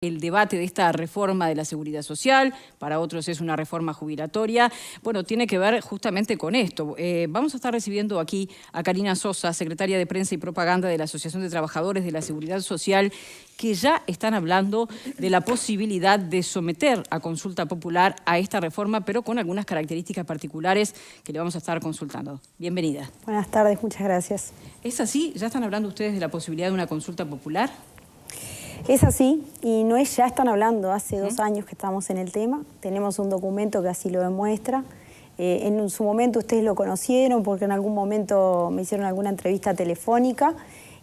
el debate de esta reforma de la seguridad social, para otros es una reforma jubilatoria, bueno, tiene que ver justamente con esto. Vamos a estar recibiendo aquí a Karina Sosa, secretaria de Prensa y Propaganda de la Asociación de Trabajadores de la Seguridad Social, que ya están hablando de la posibilidad de someter a consulta popular a esta reforma, pero con algunas características particulares que le vamos a estar consultando. Bienvenida. Buenas tardes, muchas gracias. ¿Es así? ¿Ya están hablando ustedes de la posibilidad de una consulta popular? Es así, y no es ya están hablando, hace 2 años que estamos en el tema, tenemos un documento que así lo demuestra. En su momento ustedes lo conocieron porque en algún momento me hicieron alguna entrevista telefónica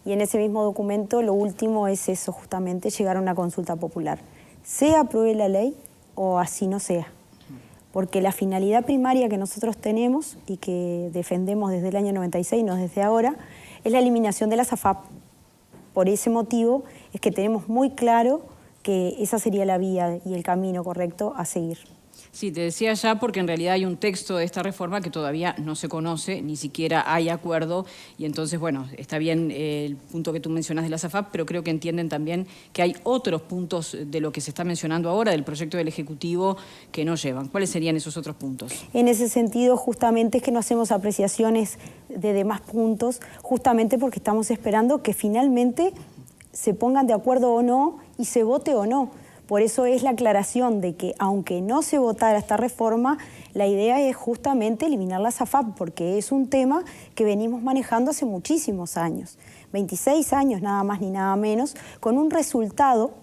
y en ese mismo documento lo último es eso, justamente llegar a una consulta popular. Sea apruebe la ley o así no sea, porque la finalidad primaria que nosotros tenemos y que defendemos desde el año 96, no desde ahora, es la eliminación de las AFAP. Por ese motivo es que tenemos muy claro que esa sería la vía y el camino correcto a seguir. Sí, te decía ya porque en realidad hay un texto de esta reforma que todavía no se conoce, ni siquiera hay acuerdo, y entonces, bueno, está bien el punto que tú mencionas de la AFAP, pero creo que entienden también que hay otros puntos de lo que se está mencionando ahora, del proyecto del Ejecutivo, que no llevan. ¿Cuáles serían esos otros puntos? En ese sentido, justamente es que no hacemos apreciaciones de demás puntos, justamente porque estamos esperando que finalmente se pongan de acuerdo o no y se vote o no. Por eso es la aclaración de que, aunque no se votara esta reforma, la idea es justamente eliminar la AFAP, porque es un tema que venimos manejando hace muchísimos años, 26 años nada más ni nada menos, con un resultado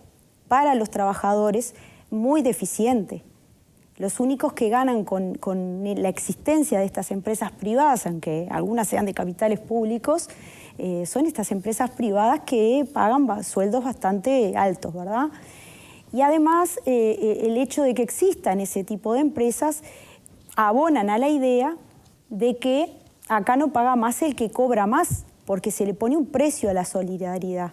para los trabajadores muy deficiente. Los únicos que ganan con la existencia de estas empresas privadas, aunque algunas sean de capitales públicos, son estas empresas privadas que pagan sueldos bastante altos, ¿verdad? Y además, el hecho de que existan ese tipo de empresas abonan a la idea de que acá no paga más el que cobra más, porque se le pone un precio a la solidaridad.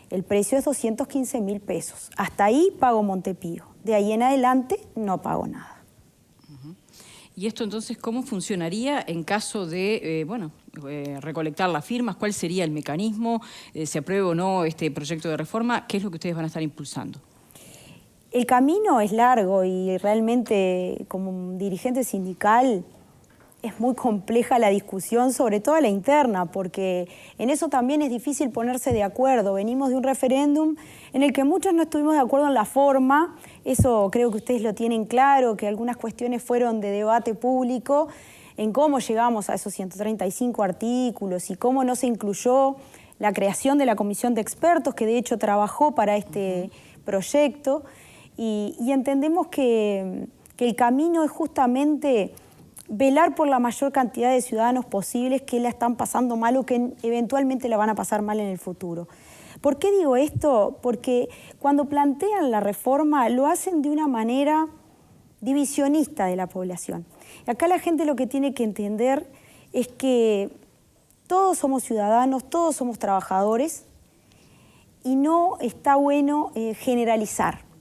El precio es 215.000 pesos. Hasta ahí pago Montepío. De ahí en adelante no pago nada. ¿Y esto entonces cómo funcionaría en caso de, recolectar las firmas? ¿Cuál sería el mecanismo? ¿Se apruebe o no este proyecto de reforma? ¿Qué es lo que ustedes van a estar impulsando? El camino es largo y realmente como dirigente sindical es muy compleja la discusión, sobre todo la interna, porque en eso también es difícil ponerse de acuerdo. Venimos de un referéndum en el que muchos no estuvimos de acuerdo en la forma, eso creo que ustedes lo tienen claro, que algunas cuestiones fueron de debate público, en cómo llegamos a esos 135 artículos y cómo no se incluyó la creación de la comisión de expertos, que de hecho trabajó para este proyecto. Y entendemos que el camino es justamente velar por la mayor cantidad de ciudadanos posibles que la están pasando mal o que eventualmente la van a pasar mal en el futuro. ¿Por qué digo esto? Porque cuando plantean la reforma lo hacen de una manera divisionista de la población. Y acá la gente lo que tiene que entender es que todos somos ciudadanos, todos somos trabajadores y no está bueno generalizar.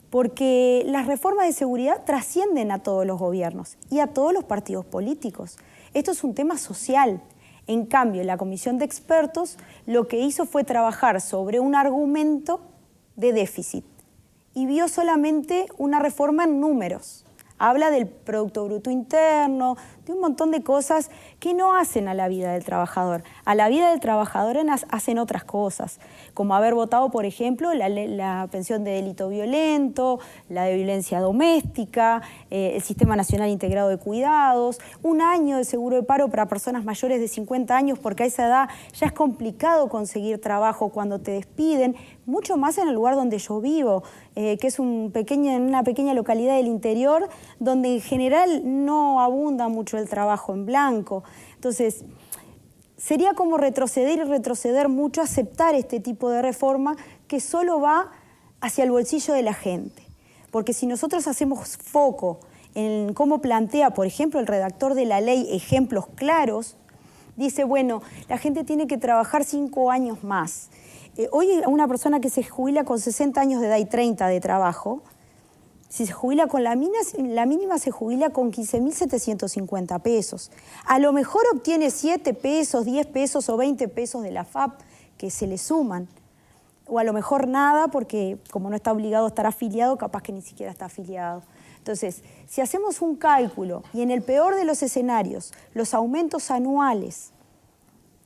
Porque las reformas de seguridad trascienden a todos los gobiernos y a todos los partidos políticos. Esto es un tema social. En cambio, la comisión de expertos lo que hizo fue trabajar sobre un argumento de déficit y vio solamente una reforma en números. Habla del Producto Bruto Interno, de un montón de cosas que no hacen a la vida del trabajador. A la vida del trabajador hacen otras cosas, como haber votado, por ejemplo, la pensión de delito violento, la de violencia doméstica, el Sistema Nacional Integrado de Cuidados, 1 año de seguro de paro para personas mayores de 50 años, porque a esa edad ya es complicado conseguir trabajo cuando te despiden, mucho más en el lugar donde yo vivo, que es una pequeña localidad del interior, donde en general no abunda mucho el trabajo en blanco. Entonces, sería como retroceder y retroceder mucho, aceptar este tipo de reforma que solo va hacia el bolsillo de la gente. Porque si nosotros hacemos foco en cómo plantea, por ejemplo, el redactor de la ley ejemplos claros, dice, bueno, la gente tiene que trabajar 5 años más. Hoy una persona que se jubila con 60 años de edad y 30 de trabajo, si se jubila con la mínima se jubila con 15.750 pesos. A lo mejor obtiene 7 pesos, 10 pesos o 20 pesos de la AFAP que se le suman. o a lo mejor nada, porque como no está obligado a estar afiliado, capaz que ni siquiera está afiliado. Entonces, si hacemos un cálculo y en el peor de los escenarios los aumentos anuales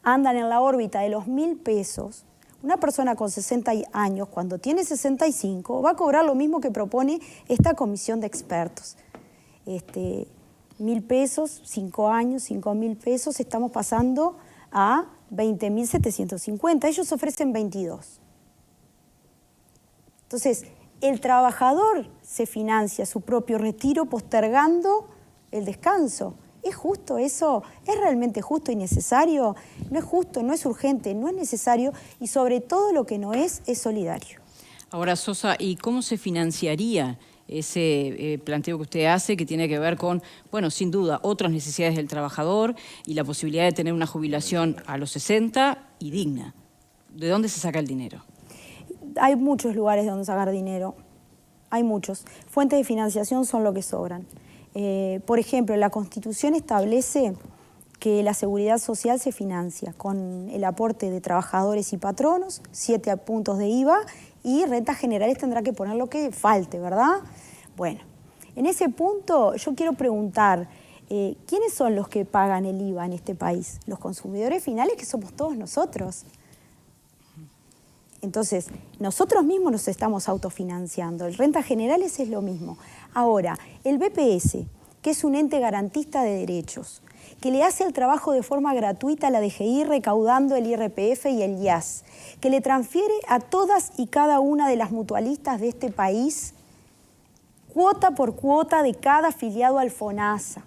andan en la órbita de los 1.000 pesos, una persona con 60 años, cuando tiene 65, va a cobrar lo mismo que propone esta comisión de expertos. 1.000 pesos, 5 años, 5.000 pesos, estamos pasando a 20.750. Ellos ofrecen 22. Entonces, el trabajador se financia su propio retiro postergando el descanso. ¿Es justo eso? ¿Es realmente justo y necesario? No es justo, no es urgente, no es necesario y sobre todo lo que no es solidario. Ahora, Sosa, ¿y cómo se financiaría ese planteo que usted hace que tiene que ver con, bueno, sin duda, otras necesidades del trabajador y la posibilidad de tener una jubilación a los 60 y digna? ¿De dónde se saca el dinero? Hay muchos lugares donde sacar dinero, hay muchos. Fuentes de financiación son lo que sobran. Por ejemplo, la Constitución establece que la seguridad social se financia con el aporte de trabajadores y patronos, 7 puntos de IVA y rentas generales tendrá que poner lo que falte, ¿verdad? Bueno, en ese punto yo quiero preguntar, ¿quiénes son los que pagan el IVA en este país? Los consumidores finales, que somos todos nosotros. Entonces, nosotros mismos nos estamos autofinanciando. El rentas generales es lo mismo. Ahora, el BPS, que es un ente garantista de derechos, que le hace el trabajo de forma gratuita a la DGI recaudando el IRPF y el IAS, que le transfiere a todas y cada una de las mutualistas de este país cuota por cuota de cada afiliado al FONASA,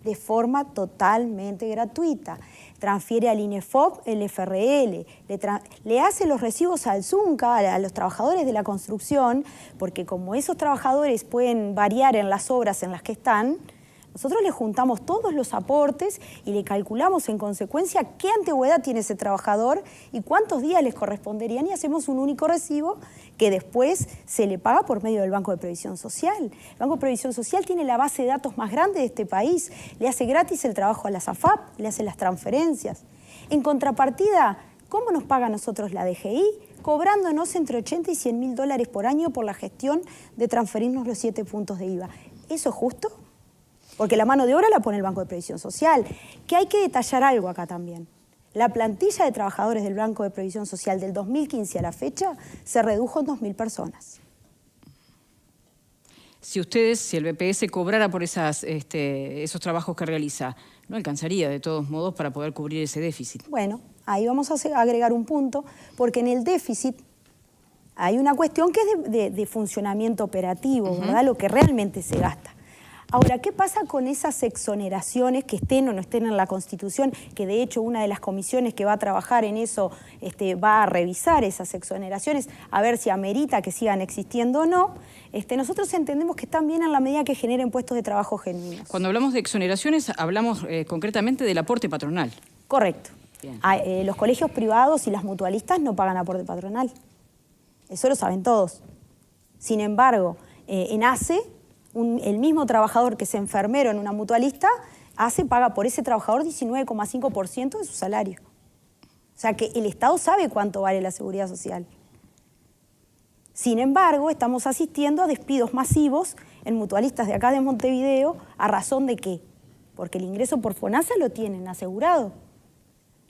de forma totalmente gratuita. Transfiere al INEFOP el FRL, le hace los recibos al ZUNCA, a los trabajadores de la construcción, porque como esos trabajadores pueden variar en las obras en las que están, nosotros le juntamos todos los aportes y le calculamos en consecuencia qué antigüedad tiene ese trabajador y cuántos días les corresponderían y hacemos un único recibo que después se le paga por medio del Banco de Previsión Social. El Banco de Previsión Social tiene la base de datos más grande de este país, le hace gratis el trabajo a las AFAP, le hace las transferencias. En contrapartida, ¿cómo nos paga a nosotros la DGI? Cobrándonos entre 80 y 100 mil dólares por año por la gestión de transferirnos los 7 puntos de IVA. ¿Eso es justo? Porque la mano de obra la pone el Banco de Previsión Social. Que hay que detallar algo acá también. La plantilla de trabajadores del Banco de Previsión Social del 2015 a la fecha se redujo en 2.000 personas. Si el BPS cobrara por esos trabajos que realiza, no alcanzaría de todos modos para poder cubrir ese déficit. Bueno, ahí vamos a agregar un punto, porque en el déficit hay una cuestión que es de funcionamiento operativo, ¿verdad? Lo que realmente se gasta. Ahora, ¿qué pasa con esas exoneraciones que estén o no estén en la Constitución? Que de hecho una de las comisiones que va a trabajar en eso va a revisar esas exoneraciones, a ver si amerita que sigan existiendo o no. Nosotros entendemos que están bien en la medida que generen puestos de trabajo genuinos. Cuando hablamos de exoneraciones, hablamos concretamente del aporte patronal. Correcto. Los colegios privados y las mutualistas no pagan aporte patronal. Eso lo saben todos. Sin embargo, en ACE, el mismo trabajador que es enfermero en una mutualista, paga por ese trabajador 19,5% de su salario. O sea que el Estado sabe cuánto vale la seguridad social. Sin embargo, estamos asistiendo a despidos masivos en mutualistas de acá de Montevideo, ¿a razón de qué? Porque el ingreso por FONASA lo tienen asegurado.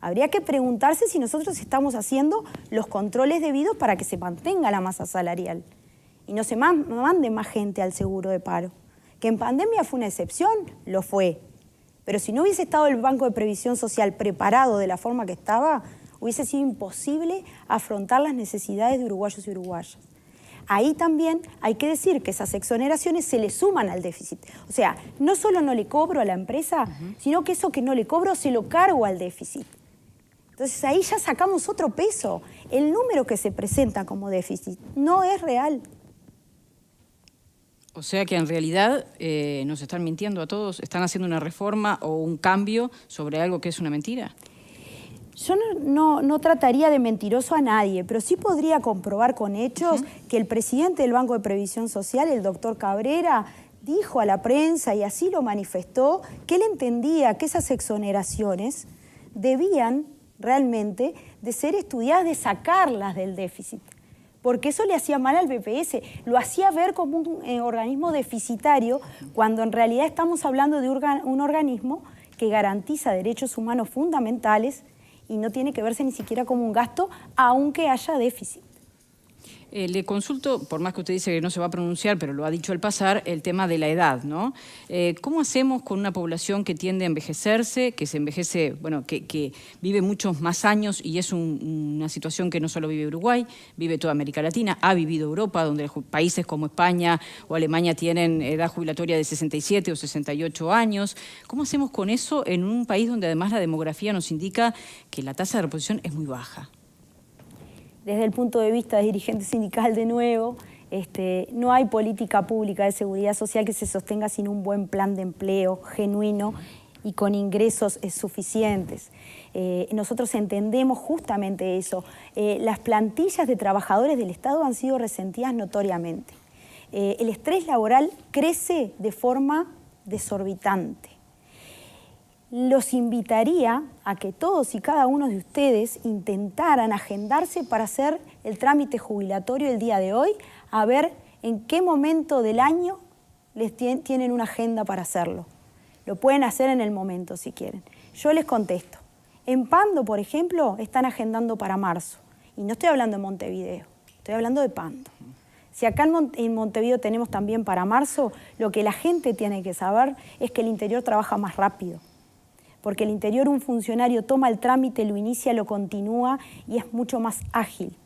Habría que preguntarse si nosotros estamos haciendo los controles debidos para que se mantenga la masa salarial y no se mande más gente al seguro de paro. Que en pandemia fue una excepción, lo fue. Pero si no hubiese estado el Banco de Previsión Social preparado de la forma que estaba, hubiese sido imposible afrontar las necesidades de uruguayos y uruguayas. Ahí también hay que decir que esas exoneraciones se le suman al déficit. O sea, no solo no le cobro a la empresa, sino que eso que no le cobro se lo cargo al déficit. Entonces ahí ya sacamos otro peso. El número que se presenta como déficit no es real. O sea que en realidad nos están mintiendo a todos, están haciendo una reforma o un cambio sobre algo que es una mentira. Yo no trataría de mentiroso a nadie, pero sí podría comprobar con hechos que el presidente del Banco de Previsión Social, el doctor Cabrera, dijo a la prensa, y así lo manifestó, que él entendía que esas exoneraciones debían realmente de ser estudiadas, de sacarlas del déficit. porque eso le hacía mal al BPS, lo hacía ver como un organismo deficitario, cuando en realidad estamos hablando de un organismo que garantiza derechos humanos fundamentales y no tiene que verse ni siquiera como un gasto, aunque haya déficit. Le consulto, por más que usted dice que no se va a pronunciar, pero lo ha dicho al pasar, el tema de la edad, ¿no? ¿Cómo hacemos con una población que tiende a envejecerse, que se envejece, bueno, que vive muchos más años y es una situación que no solo vive Uruguay, vive toda América Latina, ha vivido Europa, donde países como España o Alemania tienen edad jubilatoria de 67 o 68 años? ¿Cómo hacemos con eso en un país donde además la demografía nos indica que la tasa de reposición es muy baja? Desde el punto de vista de dirigente sindical, de nuevo, no hay política pública de seguridad social que se sostenga sin un buen plan de empleo genuino y con ingresos suficientes. Nosotros entendemos justamente eso. Las plantillas de trabajadores del Estado han sido resentidas notoriamente. El estrés laboral crece de forma desorbitante. Los invitaría a que todos y cada uno de ustedes intentaran agendarse para hacer el trámite jubilatorio el día de hoy, a ver en qué momento del año les tienen una agenda para hacerlo. Lo pueden hacer en el momento si quieren. Yo les contesto. En Pando, por ejemplo, están agendando para marzo. Y no estoy hablando de Montevideo, estoy hablando de Pando. Si acá en Montevideo tenemos también para marzo, lo que la gente tiene que saber es que el interior trabaja más rápido. Porque el interior un funcionario toma el trámite, lo inicia, lo continúa y es mucho más ágil.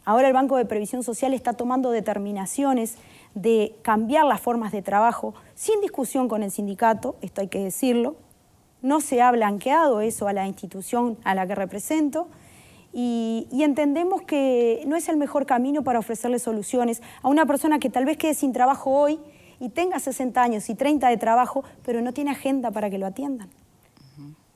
Ahora el Banco de Previsión Social está tomando determinaciones de cambiar las formas de trabajo sin discusión con el sindicato, esto hay que decirlo. No se ha blanqueado eso a la institución a la que represento y entendemos que no es el mejor camino para ofrecerle soluciones a una persona que tal vez quede sin trabajo hoy y tenga 60 años y 30 de trabajo, pero no tiene agenda para que lo atiendan.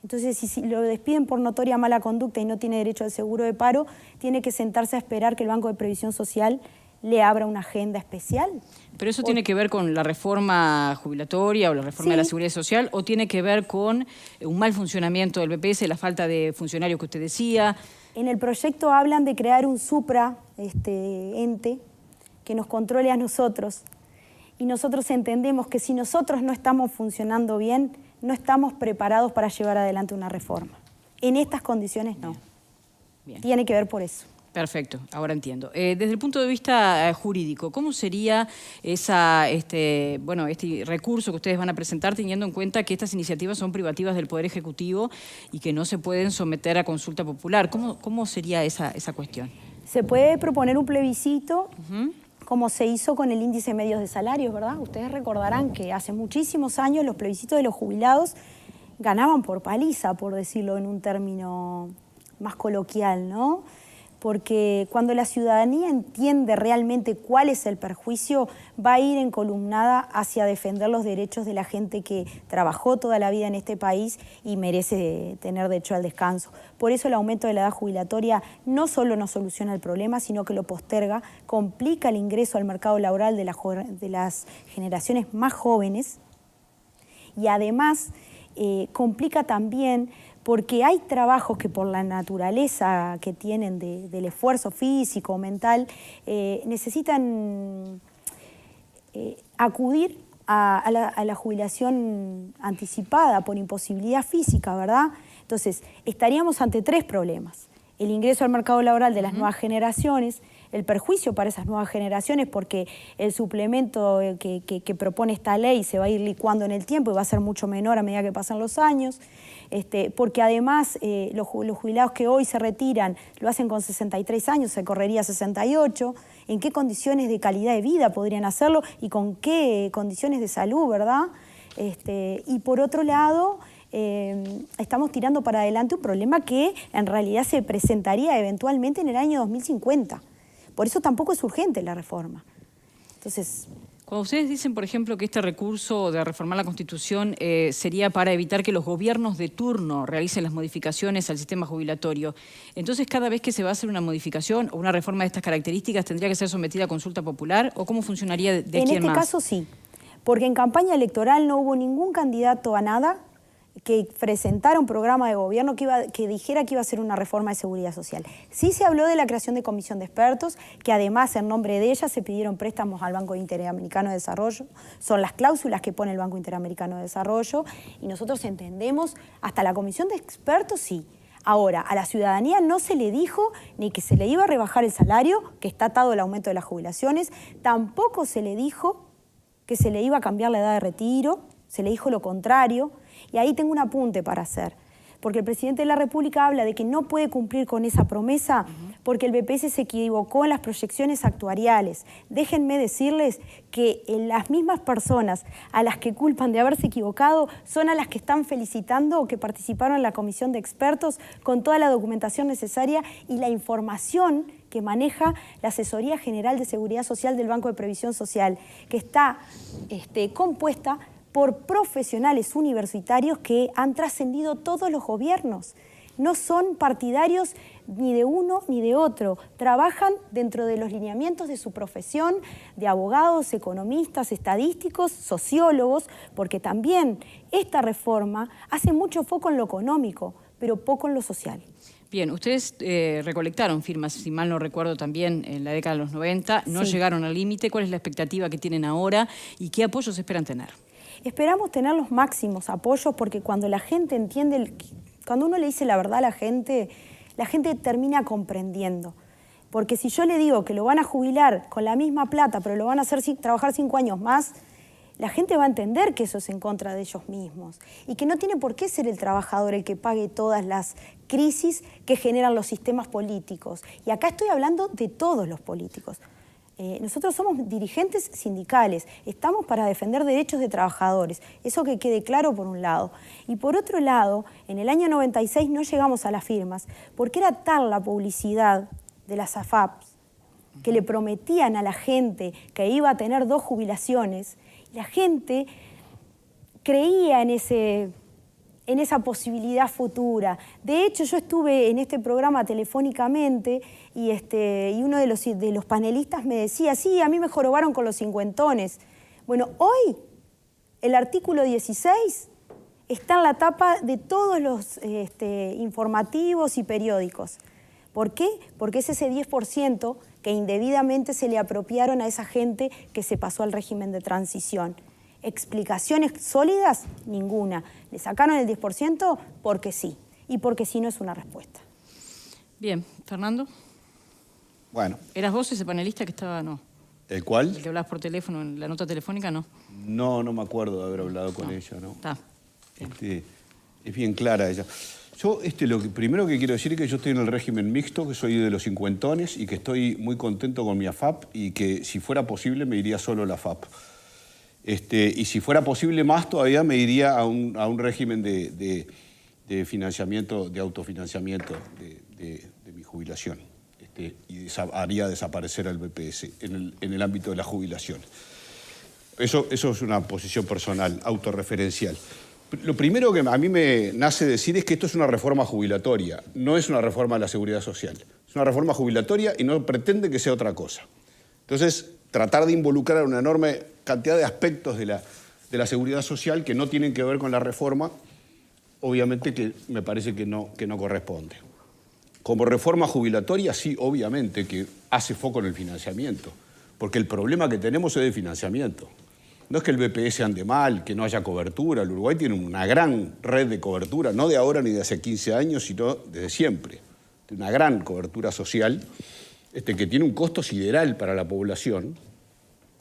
Entonces, si lo despiden por notoria mala conducta y no tiene derecho al seguro de paro, tiene que sentarse a esperar que el Banco de Previsión Social le abra una agenda especial. ¿Pero eso tiene que ver con la reforma jubilatoria o la reforma de la Seguridad Social o tiene que ver con un mal funcionamiento del BPS, la falta de funcionarios que usted decía? En el proyecto hablan de crear un ente que nos controle a nosotros y nosotros entendemos que si nosotros no estamos funcionando bien, no estamos preparados para llevar adelante una reforma. En estas condiciones no. Bien. Tiene que ver por eso. Perfecto, ahora entiendo. Desde el punto de vista jurídico, ¿cómo sería este recurso que ustedes van a presentar teniendo en cuenta que estas iniciativas son privativas del Poder Ejecutivo y que no se pueden someter a consulta popular? ¿Cómo sería esa cuestión? Se puede proponer un plebiscito, como se hizo con el índice medios de salarios, ¿verdad? Ustedes recordarán que hace muchísimos años los plebiscitos de los jubilados ganaban por paliza, por decirlo en un término más coloquial, ¿no? Porque cuando la ciudadanía entiende realmente cuál es el perjuicio, va a ir encolumnada hacia defender los derechos de la gente que trabajó toda la vida en este país y merece tener derecho al descanso. Por eso el aumento de la edad jubilatoria no solo no soluciona el problema, sino que lo posterga, complica el ingreso al mercado laboral de las generaciones más jóvenes y además complica también porque hay trabajos que por la naturaleza que tienen del esfuerzo físico o mental necesitan acudir a la jubilación anticipada por imposibilidad física, ¿verdad? Entonces, estaríamos ante tres problemas. El ingreso al mercado laboral de las nuevas generaciones, el perjuicio para esas nuevas generaciones porque el suplemento que propone esta ley se va a ir licuando en el tiempo y va a ser mucho menor a medida que pasan los años, porque además los jubilados que hoy se retiran lo hacen con 63 años, se correría a 68, en qué condiciones de calidad de vida podrían hacerlo y con qué condiciones de salud, ¿verdad? Y por otro lado, estamos tirando para adelante un problema que en realidad se presentaría eventualmente en el año 2050. Por eso tampoco es urgente la reforma. Entonces, cuando ustedes dicen, por ejemplo, que este recurso de reformar la Constitución sería para evitar que los gobiernos de turno realicen las modificaciones al sistema jubilatorio, entonces cada vez que se va a hacer una modificación o una reforma de estas características, ¿tendría que ser sometida a consulta popular o cómo funcionaría de aquí en más? En este caso sí, porque en campaña electoral no hubo ningún candidato a nada que presentara un programa de gobierno que dijera que iba a ser una reforma de seguridad social. Sí se habló de la creación de comisión de expertos, que además en nombre de ella se pidieron préstamos al Banco Interamericano de Desarrollo. Son las cláusulas que pone el Banco Interamericano de Desarrollo y nosotros entendemos, hasta la comisión de expertos sí. Ahora, a la ciudadanía no se le dijo ni que se le iba a rebajar el salario, que está atado al aumento de las jubilaciones, tampoco se le dijo que se le iba a cambiar la edad de retiro, se le dijo lo contrario. Y ahí tengo un apunte para hacer, porque el presidente de la República habla de que no puede cumplir con esa promesa porque el BPS se equivocó en las proyecciones actuariales. Déjenme decirles que las mismas personas a las que culpan de haberse equivocado son a las que están felicitando o que participaron en la comisión de expertos con toda la documentación necesaria y la información que maneja la Asesoría General de Seguridad Social del Banco de Previsión Social, que está compuesta por profesionales universitarios que han trascendido todos los gobiernos. No son partidarios ni de uno ni de otro. Trabajan dentro de los lineamientos de su profesión, de abogados, economistas, estadísticos, sociólogos, porque también esta reforma hace mucho foco en lo económico, pero poco en lo social. Bien, ustedes recolectaron firmas, si mal no recuerdo, también en la década de los 90, no llegaron al límite. ¿Cuál es la expectativa que tienen ahora y qué apoyos esperan tener? Esperamos tener los máximos apoyos porque cuando la gente entiende, cuando uno le dice la verdad a la gente termina comprendiendo. Porque si yo le digo que lo van a jubilar con la misma plata, pero lo van a hacer trabajar 5 años más, la gente va a entender que eso es en contra de ellos mismos y que no tiene por qué ser el trabajador el que pague todas las crisis que generan los sistemas políticos. Y acá estoy hablando de todos los políticos. Nosotros somos dirigentes sindicales, estamos para defender derechos de trabajadores, eso que quede claro por un lado. Y por otro lado, en el año 96 no llegamos a las firmas porque era tal la publicidad de las AFAPs que le prometían a la gente que iba a tener 2 jubilaciones, y la gente creía en esa posibilidad futura. De hecho, yo estuve en este programa telefónicamente y uno de los panelistas me decía, sí, a mí me jorobaron con los cincuentones. Bueno, hoy el artículo 16 está en la tapa de todos los informativos y periódicos. ¿Por qué? Porque es ese 10% que indebidamente se le apropiaron a esa gente que se pasó al régimen de transición. ¿Explicaciones sólidas? Ninguna. ¿Le sacaron el 10%? Porque sí. Y porque sí no es una respuesta. Bien. Fernando. Bueno. ¿Eras vos ese panelista que estaba, no? ¿El cuál? ¿El que hablabas por teléfono en la nota telefónica, no? No, no me acuerdo de haber hablado con ella, ¿no? Está. Es bien clara ella. Yo, lo primero que quiero decir es que yo estoy en el régimen mixto, que soy de los cincuentones y que estoy muy contento con mi AFAP y que si fuera posible me iría solo a la AFAP. Y si fuera posible más todavía me iría a un régimen de financiamiento, de autofinanciamiento de mi jubilación. Y haría desaparecer al BPS en el ámbito de la jubilación. Eso es una posición personal, autorreferencial. Lo primero que a mí me nace decir es que esto es una reforma jubilatoria, no es una reforma de la seguridad social. Es una reforma jubilatoria y no pretende que sea otra cosa. Entonces, tratar de involucrar una enorme cantidad de aspectos de la seguridad social que no tienen que ver con la reforma, obviamente que me parece que no corresponde. Como reforma jubilatoria, sí, obviamente que hace foco en el financiamiento, porque el problema que tenemos es de financiamiento. No es que el BPS ande mal, que no haya cobertura. El Uruguay tiene una gran red de cobertura, no de ahora ni de hace 15 años, sino desde siempre. Una gran cobertura social que tiene un costo sideral para la población,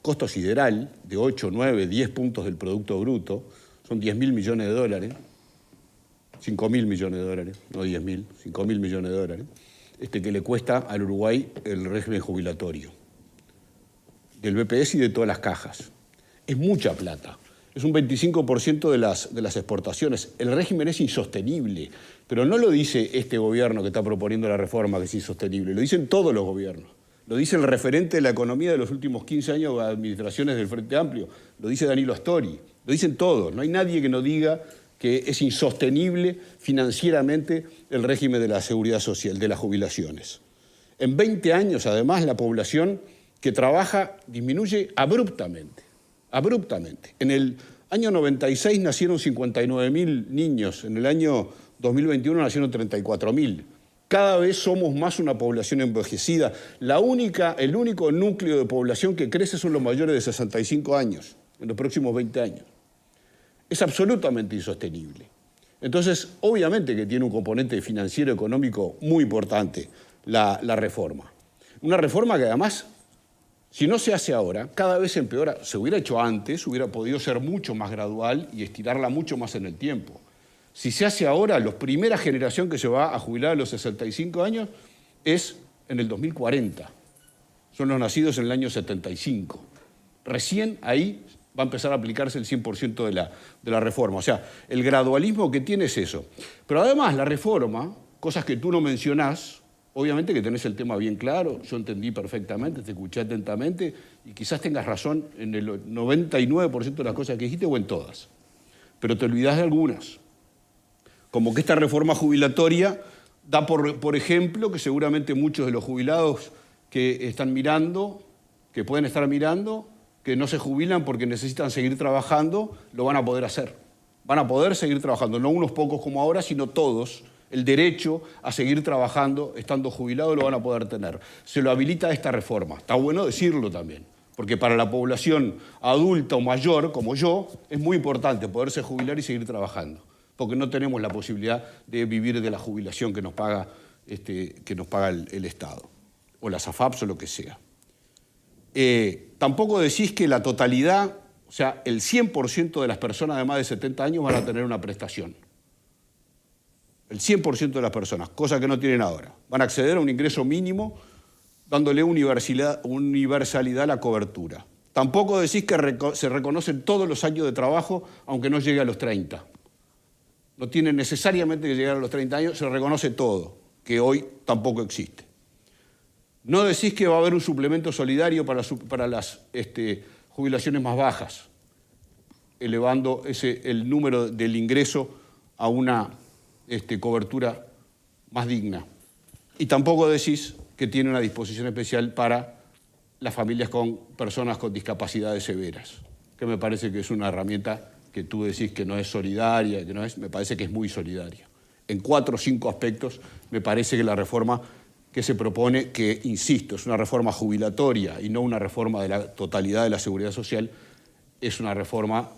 costo sideral de 8, 9, 10 puntos del Producto Bruto, son 10.000 millones de dólares, 5.000 millones de dólares, no 10.000, 5.000 millones de dólares, que le cuesta al Uruguay el régimen jubilatorio, del BPS y de todas las cajas. Es mucha plata, es un 25% de las exportaciones. El régimen es insostenible, pero no lo dice este gobierno que está proponiendo la reforma que es insostenible, lo dicen todos los gobiernos. Lo dice el referente de la economía de los últimos 15 años de administraciones del Frente Amplio, lo dice Danilo Astori, lo dicen todos. No hay nadie que no diga que es insostenible financieramente el régimen de la seguridad social, de las jubilaciones. En 20 años, además, la población que trabaja disminuye abruptamente. En el Año 96 nacieron 59.000 niños, en el año 2021 nacieron 34.000. Cada vez somos más una población envejecida. El único núcleo de población que crece son los mayores de 65 años, en los próximos 20 años. Es absolutamente insostenible. Entonces, obviamente que tiene un componente financiero económico muy importante la reforma. Una reforma que además, si no se hace ahora, cada vez empeora. Se hubiera hecho antes, hubiera podido ser mucho más gradual y estirarla mucho más en el tiempo. Si se hace ahora, la primera generación que se va a jubilar a los 65 años es en el 2040. Son los nacidos en el año 75. Recién ahí va a empezar a aplicarse el 100% de la reforma. O sea, el gradualismo que tiene es eso. Pero además la reforma, cosas que tú no mencionás, obviamente que tenés el tema bien claro, yo entendí perfectamente, te escuché atentamente y quizás tengas razón en el 99% de las cosas que dijiste o en todas. Pero te olvidás de algunas. Como que esta reforma jubilatoria da por ejemplo que seguramente muchos de los jubilados que están mirando, que pueden estar mirando, que no se jubilan porque necesitan seguir trabajando, lo van a poder hacer. Van a poder seguir trabajando, no unos pocos como ahora, sino todos. El derecho a seguir trabajando, estando jubilado, lo van a poder tener. Se lo habilita esta reforma. Está bueno decirlo también, porque para la población adulta o mayor, como yo, es muy importante poderse jubilar y seguir trabajando, porque no tenemos la posibilidad de vivir de la jubilación que nos paga el Estado, o las AFAPs o lo que sea. Tampoco decís que la totalidad, o sea, el 100% de las personas de más de 70 años van a tener una prestación. El 100% de las personas, cosa que no tienen ahora. Van a acceder a un ingreso mínimo dándole universalidad a la cobertura. Tampoco decís que se reconocen todos los años de trabajo, aunque no llegue a los 30. No tiene necesariamente que llegar a los 30 años, se reconoce todo, que hoy tampoco existe. No decís que va a haber un suplemento solidario para las jubilaciones más bajas, elevando el número del ingreso a una cobertura más digna. Y tampoco decís que tiene una disposición especial para las familias con personas con discapacidades severas, que me parece que es una herramienta que tú decís que no es solidaria, que no es, me parece que es muy solidaria. En 4 o 5 aspectos me parece que la reforma que se propone, que insisto, es una reforma jubilatoria y no una reforma de la totalidad de la seguridad social, es una reforma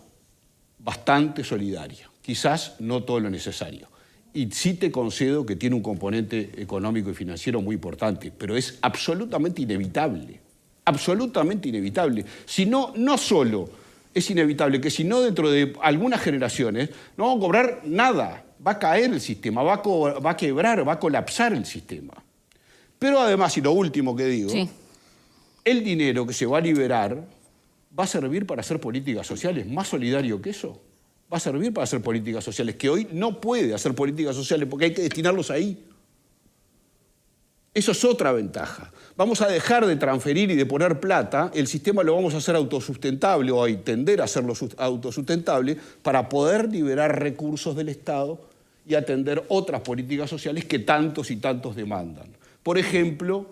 bastante solidaria. Quizás no todo lo necesario. Y sí te concedo que tiene un componente económico y financiero muy importante, pero es absolutamente inevitable. Absolutamente inevitable. Si no, no solo es inevitable que si no dentro de algunas generaciones no vamos a cobrar nada, va a caer el sistema, va a quebrar, va a colapsar el sistema. Pero además, y lo último que digo, sí, el dinero que se va a liberar va a servir para hacer políticas sociales. ¿Más solidario que eso? Va a servir para hacer políticas sociales, que hoy no puede hacer políticas sociales porque hay que destinarlos ahí. Eso es otra ventaja. Vamos a dejar de transferir y de poner plata, el sistema lo vamos a hacer autosustentable o a tender a hacerlo autosustentable para poder liberar recursos del Estado y atender otras políticas sociales que tantos y tantos demandan. Por ejemplo,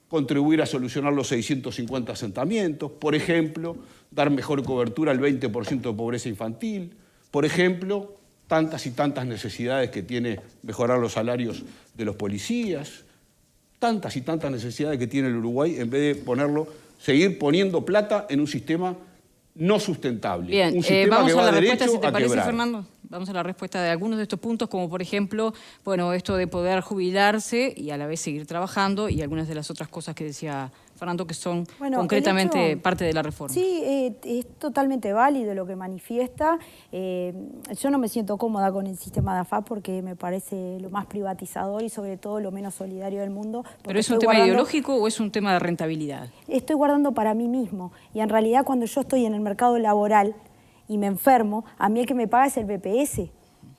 contribuir a solucionar los 650 asentamientos, por ejemplo, dar mejor cobertura al 20% de pobreza infantil, por ejemplo, tantas y tantas necesidades que tiene mejorar los salarios de los policías, tantas y tantas necesidades que tiene el Uruguay en vez de seguir poniendo plata en un sistema no sustentable. Bien, un sistema vamos que va a la derecho respuesta, si te parece, quebrar. Fernando. Vamos a la respuesta de algunos de estos puntos, como por ejemplo, bueno, esto de poder jubilarse y a la vez seguir trabajando y algunas de las otras cosas que decía Fernando que son concretamente parte de la reforma. Sí, es totalmente válido lo que manifiesta. Yo no me siento cómoda con el sistema de AFAP porque me parece lo más privatizador y sobre todo lo menos solidario del mundo. ¿Pero es un tema ideológico o es un tema de rentabilidad? Estoy guardando para mí mismo y en realidad cuando yo estoy en el mercado laboral y me enfermo, a mí el que me paga es el BPS,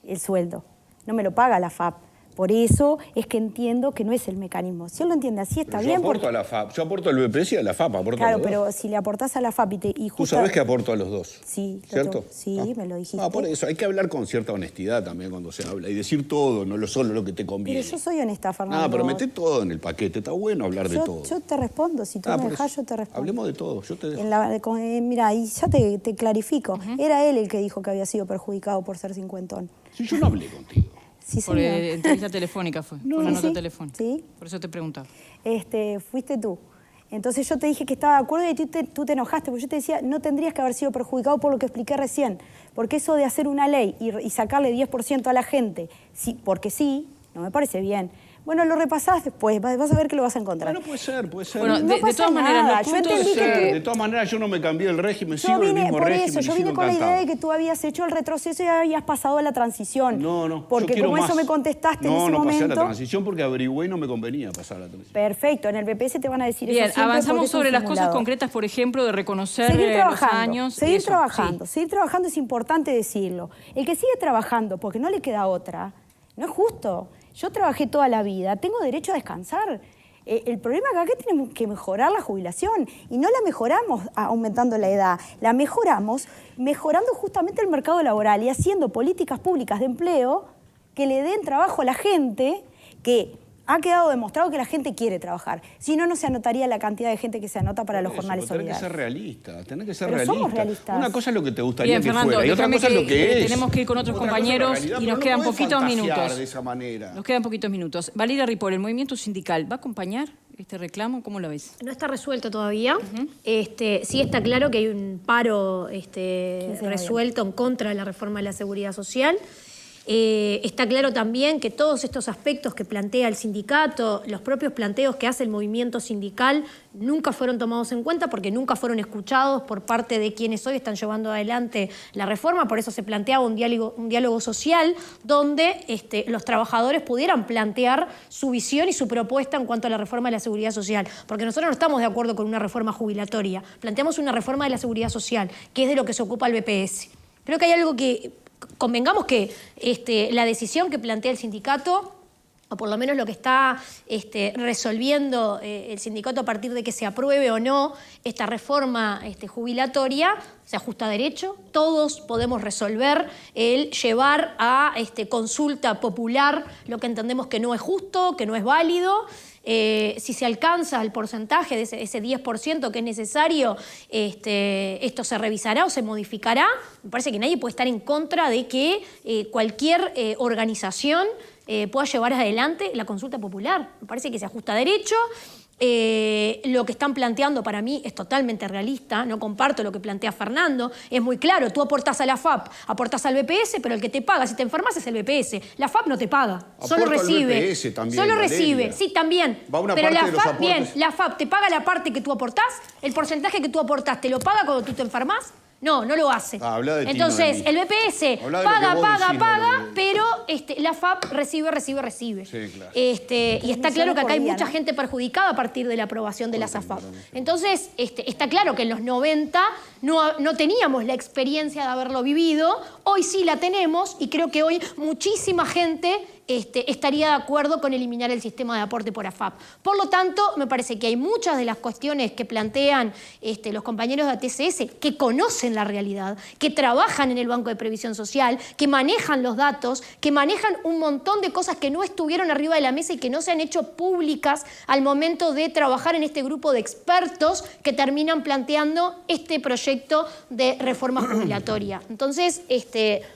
el sueldo. No me lo paga la AFAP. Por eso es que entiendo que no es el mecanismo. Si él lo entiende así, está bien. Yo aporto a la FAP, yo aporto al BPS y a la FAP, aporto a los dos. Claro, pero si le aportás a la FAP y Tú sabes que aporto a los dos. Sí, ¿cierto? Sí, me lo dijiste. Por eso hay que hablar con cierta honestidad también cuando se habla y decir todo, no solo lo que te conviene. Pero yo soy honesta, Fernando. Pero meté todo en el paquete, está bueno hablar de todo. Yo te respondo, si tú me dejás, yo te respondo. Hablemos de todo, yo te dejo. Mira, y ya te clarifico. Era él el que dijo que había sido perjudicado por ser cincuentón. Sí, yo no hablé contigo. Sí, por entrevista telefónica fue, una nota telefónica. Sí. Por eso te preguntaba. Fuiste tú. Entonces yo te dije que estaba de acuerdo y tú te enojaste, porque yo te decía, no tendrías que haber sido perjudicado por lo que expliqué recién. Porque eso de hacer una ley y sacarle 10% a la gente, porque sí, no me parece bien. Bueno, lo repasás después, vas a ver que lo vas a encontrar. Bueno, puede ser. Bueno, de todas maneras, de todas maneras, yo no me cambié el régimen, sigo el mismo régimen. Yo vine con la idea de que tú habías hecho el retroceso y habías pasado a la transición. No, porque como eso me contestaste en ese momento... No pasé a la transición porque averigüé y no me convenía pasar a la transición. Perfecto, en el BPS te van a decir bien, eso siempre. Avanzamos sobre las cosas concretas, por ejemplo, de reconocer los años. Seguir trabajando es importante decirlo. El que sigue trabajando porque no le queda otra, no es justo. Yo trabajé toda la vida, tengo derecho a descansar. El problema acá es que tenemos que mejorar la jubilación y no la mejoramos aumentando la edad, la mejoramos mejorando justamente el mercado laboral y haciendo políticas públicas de empleo que le den trabajo a la gente, que ha quedado demostrado que la gente quiere trabajar. Si no, no se anotaría la cantidad de gente que se anota para los jornales solidarios. Tenés que ser realista. Somos realistas. Una cosa es lo que te gustaría bien, que Fernando, fuera y otra cosa es lo que es. Tenemos que ir con otros compañeros y nos quedan poquitos minutos. De esa manera. Nos quedan poquitos minutos. Valeria Ripoll, ¿el movimiento sindical va a acompañar este reclamo? ¿Cómo lo ves? No está resuelto todavía. Sí está claro que hay un paro resuelto en contra de la reforma de la seguridad social. Está claro también que todos estos aspectos que plantea el sindicato, los propios planteos que hace el movimiento sindical, nunca fueron tomados en cuenta porque nunca fueron escuchados por parte de quienes hoy están llevando adelante la reforma. Por eso se planteaba un diálogo social donde los trabajadores pudieran plantear su visión y su propuesta en cuanto a la reforma de la seguridad social. Porque nosotros no estamos de acuerdo con una reforma jubilatoria. Planteamos una reforma de la seguridad social, que es de lo que se ocupa el BPS. Creo que hay algo que... Convengamos que la decisión que plantea el sindicato, o por lo menos lo que está resolviendo el sindicato a partir de que se apruebe o no esta reforma jubilatoria, se ajusta a derecho. Todos podemos resolver el llevar a consulta popular lo que entendemos que no es justo, que no es válido. Si se alcanza el porcentaje de ese 10% que es necesario, esto se revisará o se modificará. Me parece que nadie puede estar en contra de que cualquier organización pueda llevar adelante la consulta popular. Me parece que se ajusta a derecho. Lo que están planteando para mí es totalmente realista, no comparto lo que plantea Fernando, es muy claro, tú aportás a la FAP, aportás al BPS, pero el que te paga si te enfermas es el BPS, la FAP no te paga, solo recibe. Al BPS también, solo Valeria. recibe, sí, también, pero la FAP, bien, la FAP te paga la parte que tú aportás, el porcentaje que tú aportás te lo paga cuando tú te enfermas. No, no lo hace. Entonces, el BPS paga, pero la FAP recibe. Sí, claro. Y está claro que acá hay mucha gente perjudicada a partir de la aprobación de las AFAP. Entonces, está claro que en los 90 no teníamos la experiencia de haberlo vivido, hoy sí la tenemos y creo que hoy muchísima gente estaría de acuerdo con eliminar el sistema de aporte por AFAP. Por lo tanto, me parece que hay muchas de las cuestiones que plantean los compañeros de ATCS que conocen la realidad, que trabajan en el Banco de Previsión Social, que manejan los datos, que manejan un montón de cosas que no estuvieron arriba de la mesa y que no se han hecho públicas al momento de trabajar en este grupo de expertos que terminan planteando este proyecto de reforma jubilatoria. Entonces,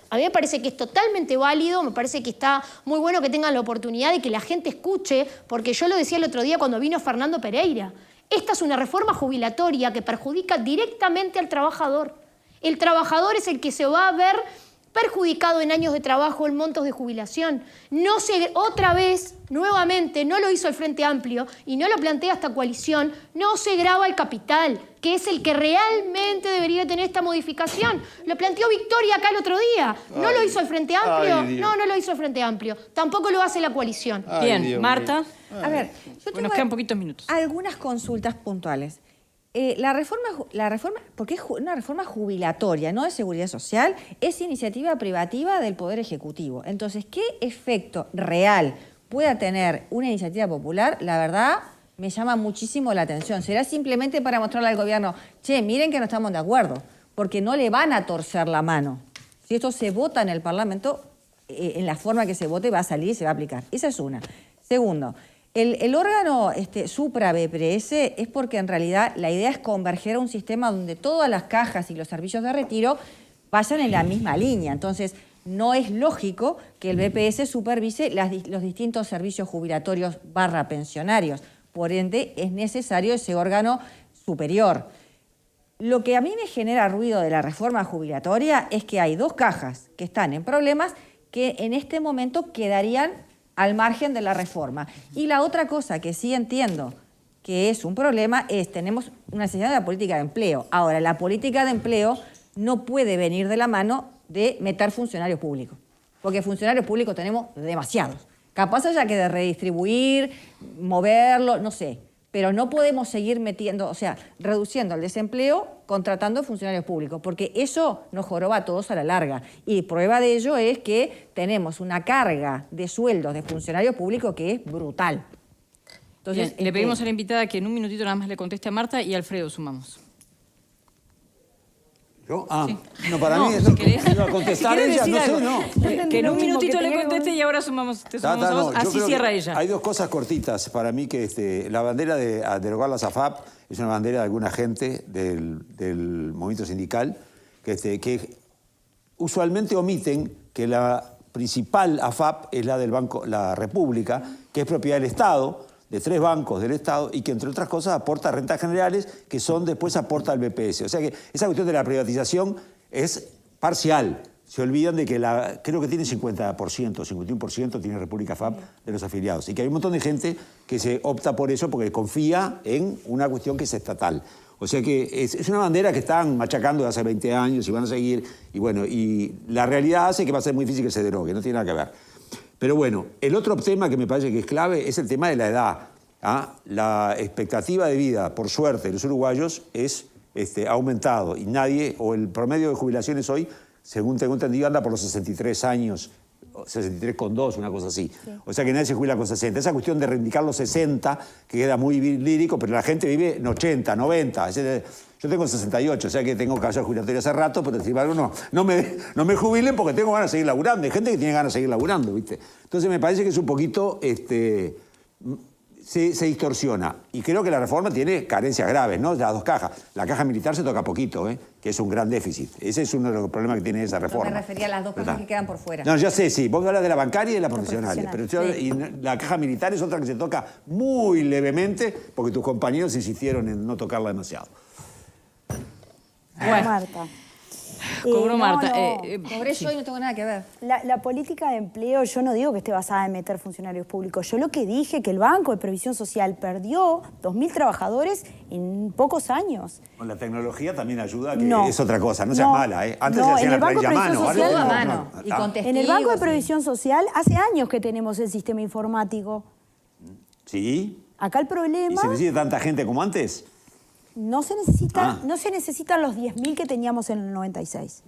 a mí me parece que es totalmente válido, me parece que está muy bueno que tengan la oportunidad de que la gente escuche, porque yo lo decía el otro día cuando vino Fernando Pereira. Esta es una reforma jubilatoria que perjudica directamente al trabajador. El trabajador es el que se va a ver perjudicado en años de trabajo, en montos de jubilación. No se, otra vez, nuevamente, no lo hizo el Frente Amplio y no lo plantea esta coalición, no se grava el capital, que es el que realmente debería tener esta modificación. Lo planteó Victoria acá el otro día. No lo hizo el Frente Amplio. No lo hizo el Frente Amplio. Tampoco lo hace la coalición. Bien, Marta. A ver, yo tengo nos quedan poquitos minutos. algunas consultas puntuales. La reforma, porque es una reforma jubilatoria, no de seguridad social, es iniciativa privativa del Poder Ejecutivo. Entonces, ¿qué efecto real pueda tener una iniciativa popular? La verdad, me llama muchísimo la atención. ¿Será simplemente para mostrarle al gobierno, che, miren que no estamos de acuerdo? Porque no le van a torcer la mano. Si esto se vota en el Parlamento, en la forma que se vote va a salir y se va a aplicar. Esa es una. Segundo, el órgano supra-BPS es porque en realidad la idea es converger a un sistema donde todas las cajas y los servicios de retiro vayan en la misma línea. Entonces, no es lógico que el BPS supervise los distintos servicios jubilatorios / pensionarios. Por ende, es necesario ese órgano superior. Lo que a mí me genera ruido de la reforma jubilatoria es que hay 2 cajas que están en problemas que en este momento quedarían al margen de la reforma. Y la otra cosa que sí entiendo que es un problema es, tenemos una necesidad de la política de empleo. Ahora, la política de empleo no puede venir de la mano de meter funcionarios públicos, porque funcionarios públicos tenemos demasiados. Capaz haya que de redistribuir, moverlo, no sé, pero no podemos seguir metiendo, o sea, reduciendo el desempleo contratando funcionarios públicos, porque eso nos joroba a todos a la larga. Y prueba de ello es que tenemos una carga de sueldos de funcionarios públicos que es brutal. Entonces, bien, le pedimos a la invitada que en un minutito nada más le conteste a Marta y a Alfredo sumamos. ¿Yo? Sí. No, para mí si querés, iba a contestar si ella, decir no sé, algo. no. Que en un minutito le conteste y ahora sumamos, te sumamos a vos, yo así creo cierra que ella. Hay 2 cosas cortitas para mí que la bandera de derogar la SAFAP es una bandera de alguna gente del movimiento sindical que usualmente omiten que la principal AFAP es la del Banco La República, que es propiedad del Estado, de 3 bancos del Estado y que, entre otras cosas, aporta rentas generales que después aporta al BPS. O sea que esa cuestión de la privatización es parcial. Se olvidan de que creo que tiene 50%, 51% tiene República FAP de los afiliados. Y que hay un montón de gente que se opta por eso porque confía en una cuestión que es estatal. O sea que es una bandera que están machacando desde hace 20 años y van a seguir. Y bueno, y la realidad hace que va a ser muy difícil que se derogue, no tiene nada que ver. Pero bueno, el otro tema que me parece que es clave es el tema de la edad. La expectativa de vida, por suerte, de los uruguayos ha aumentado y o el promedio de jubilaciones hoy, según tengo entendido, anda por los 63 años, 63,2, una cosa así. Sí. O sea que nadie se jubila con 60. Esa cuestión de reivindicar los 60, que queda muy lírico, pero la gente vive en 80, 90. Yo tengo 68, o sea que tengo casos jubilatorios hace rato, pero sin embargo no me jubilen porque tengo ganas de seguir laburando. Hay gente que tiene ganas de seguir laburando, ¿viste? Entonces me parece que es un poquito... se distorsiona. Y creo que la reforma tiene carencias graves, ¿no? Las 2 cajas. La caja militar se toca poquito, que es un gran déficit. Ese es uno de los problemas que tiene esa reforma. No me refería a las 2 cajas que quedan por fuera. No, yo sé, sí. Vos hablas de la bancaria y de la profesional. Pero y la caja militar es otra que se toca muy levemente porque tus compañeros insistieron en no tocarla demasiado. Bueno. Marta. Cobró Marta. Sobre eso hoy no tengo nada que ver. La política de empleo, yo no digo que esté basada en meter funcionarios públicos. Yo lo que dije que el Banco de Previsión Social perdió 2.000 trabajadores en pocos años. Con la tecnología también ayuda, que es otra cosa, no seas mala. Antes se hacían la planilla a mano. Y con testigos, en el Banco de Previsión Social hace años que tenemos el sistema informático. ¿Sí? Acá el problema... ¿Y se necesita tanta gente como antes? No se necesitan los 10.000 que teníamos en el 96,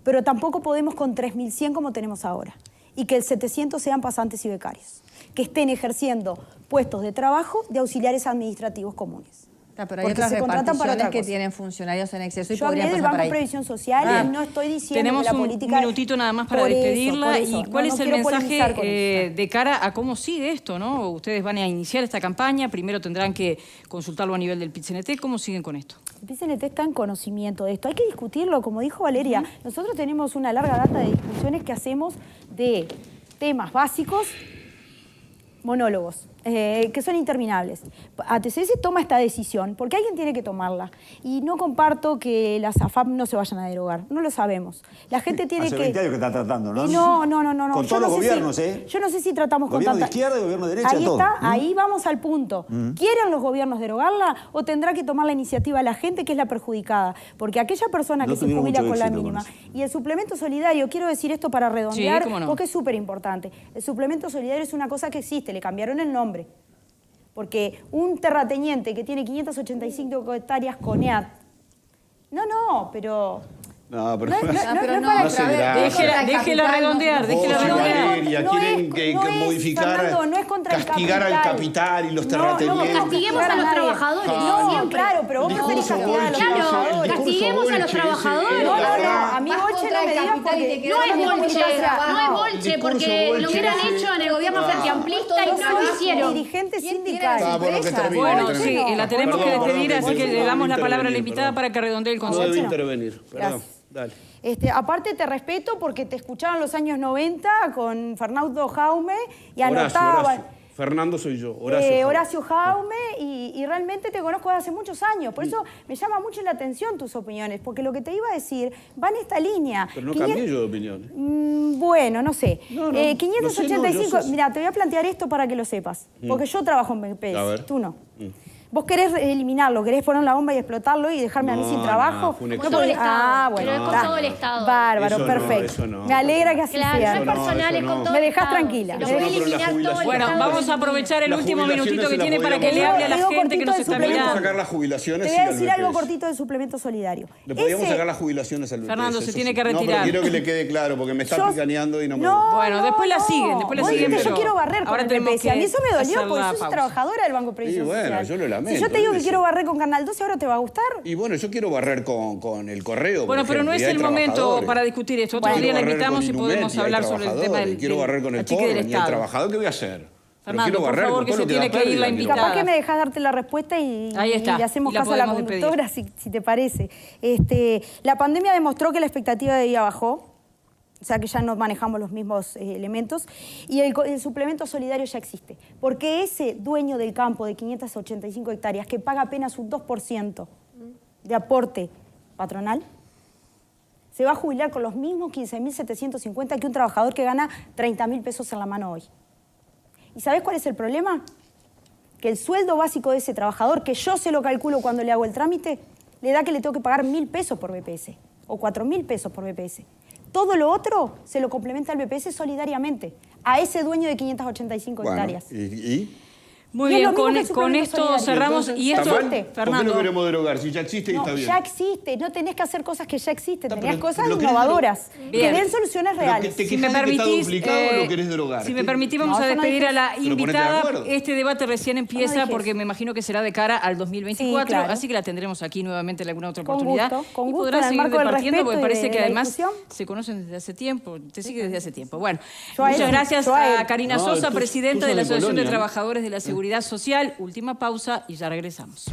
pero tampoco podemos con 3.100 como tenemos ahora. Y que el 700 sean pasantes y becarios, que estén ejerciendo puestos de trabajo de auxiliares administrativos comunes. Pero hay otras reparticiones que tienen funcionarios en exceso y yo hablé del Banco de Previsión Social y no estoy diciendo que la política... Tenemos un minutito nada más para despedirla. ¿Y cuál es el mensaje de cara a cómo sigue esto, ¿no? Ustedes van a iniciar esta campaña, primero tendrán que consultarlo a nivel del PIT-CNT. ¿Cómo siguen con esto? El PIT-CNT está en conocimiento de esto. Hay que discutirlo, como dijo Valeria. Nosotros tenemos una larga data de discusiones que hacemos de temas básicos, monólogos, que son interminables. ATCS toma esta decisión porque alguien tiene que tomarla. Y no comparto que las AFAP no se vayan a derogar. No lo sabemos. La gente tiene Hace 20 años que están tratando, ¿no? No. Con todos los gobiernos, Yo no sé si tratamos con tanta... Gobierno de izquierda y gobierno de derecha, ahí todo. Está, ahí vamos al punto. ¿Quieren los gobiernos derogarla o tendrá que tomar la iniciativa la gente que es la perjudicada? Porque aquella persona que se jubila con la mínima... Y el suplemento solidario, quiero decir esto para redondear, porque es súper importante. El suplemento solidario es una cosa que existe, le cambiaron el nombre. Porque un terrateniente que tiene 585 hectáreas con EAT, pero... No, pero no se grave. Déjela redondear, déjela redondear. Valeria, quieren que modificar, Fernando, no es contra el castigar al capital y los terratenientes. No castiguemos a los trabajadores. No, siempre. claro, pero vos preferís castigar a los Claro, castiguemos a los trabajadores. No, a mí Bolche no me digas porque... No es Bolche, porque lo hubieran hecho en el gobierno frente-amplista y no lo hicieron. Dirigentes sindicales. Bueno, sí, la tenemos que despedir, así que le damos la palabra a la invitada para que redondee el No concepto. debe intervenir, perdón. Dale. Aparte te respeto porque te escuchaba en los años 90 con Fernando Jaume y anotaba... Horacio. Fernando soy yo, Horacio. Horacio Jaume y realmente te conozco desde hace muchos años. Por eso me llama mucho la atención tus opiniones, porque lo que te iba a decir va en esta línea. Pero no cambié yo de opinión. Bueno, no sé. No, 585, yo sé. mira, te voy a plantear esto para que lo sepas, porque yo trabajo en BPS, A ver. tú no. Vos querés eliminarlo, querés poner la bomba y explotarlo y dejarme a mí sin trabajo. fue un Con todo el Estado. bueno. Pero es con todo el Estado. Bárbaro, Eso no, perfecto. eso no. Me alegra que así Claro, sea. no es personal, es con todo Me el dejás Estado. tranquila. Lo Eso voy a no, pero la eliminar todo el jubilación- Bueno, Estado. vamos a aprovechar el Las último minutito que jubilaciones tiene se para las que le podíamos- hable a la Digo gente que nos cortito está del Podemos suplemento. mirando. sacar las jubilaciones Te y voy a al decir algo BPS. cortito del suplemento solidario. Le podíamos Ese- sacar las jubilaciones al BPS. Fernando, se eso tiene sí. que No, retirar. pero quiero que le quede claro, porque me está Yo- picaneando y no me No, gusta. Bueno, después la siguen, Vos pero dijiste, yo quiero barrer con ahora el tenemos BPS. A mí eso me que dolió hacer porque la yo soy pausa. trabajadora del Banco de Previsión Y bueno, Social. yo lo lamento, Si yo te digo que eso. quiero barrer con Canal 12, ¿ahora te va a gustar? Y bueno, yo quiero barrer con el correo. Bueno, por pero no ejemplo, es y hay el momento trabajadores. para discutir esto. Otro Quiero día la barrer invitamos con y Inumet, podemos hay hablar sobre el tema trabajadores. Quiero barrer con el achique del porno y el Estado. trabajador, ¿qué voy a hacer? Pero Fernando, quiero por barrer favor, con que todo se lo tiene da que ir pérdida, la quiero invitada. Capaz que me dejas darte la respuesta y Ahí está, le hacemos y la caso a la podemos despedir. conductora, si te parece. La pandemia demostró que la expectativa de vida bajó, o sea que ya no manejamos los mismos elementos, y el suplemento solidario ya existe. Porque ese dueño del campo de 585 hectáreas que paga apenas un 2% de aporte patronal, se va a jubilar con los mismos 15.750 que un trabajador que gana 30.000 pesos en la mano hoy. ¿Y sabés cuál es el problema? Que el sueldo básico de ese trabajador, que yo se lo calculo cuando le hago el trámite, le da que le tengo que pagar 1.000 pesos por BPS o 4.000 pesos por BPS. Todo lo otro se lo complementa el BPS solidariamente a ese dueño de 585 hectáreas. ¿Y? Muy Y es bien, lo mismo que el con suplemento esto solidario. cerramos. Entonces, Y ¿está esto, mal? ¿Por qué lo Fernando, queremos derogar? Si ya existe y No, está bien. ya existe, no tenés que hacer cosas que ya existen, Está, tenés pero cosas lo querés innovadoras, Bien. que den soluciones Pero reales. te si me quejás de que está permitís, duplicado o lo querés derogar. si me ¿Qué? permitís, vamos No, a yo no despedir dije a la eso. Pero ponete de invitada. acuerdo. Este debate recién empieza dije porque eso. me imagino que será de cara al 2024, Sí, claro. así que la tendremos aquí nuevamente en alguna otra Con oportunidad. gusto, con y gusto, podrán en el seguir marco del departiendo porque respeto y parece de que la además discusión. se conocen desde hace tiempo, te sigue desde hace tiempo. Bueno, Yo a muchas él, gracias yo a él. a Karina No, Sosa, tú presidenta sos de la de Asociación de Colonia, ¿no? Trabajadores de la Seguridad Social. Última pausa y ya regresamos.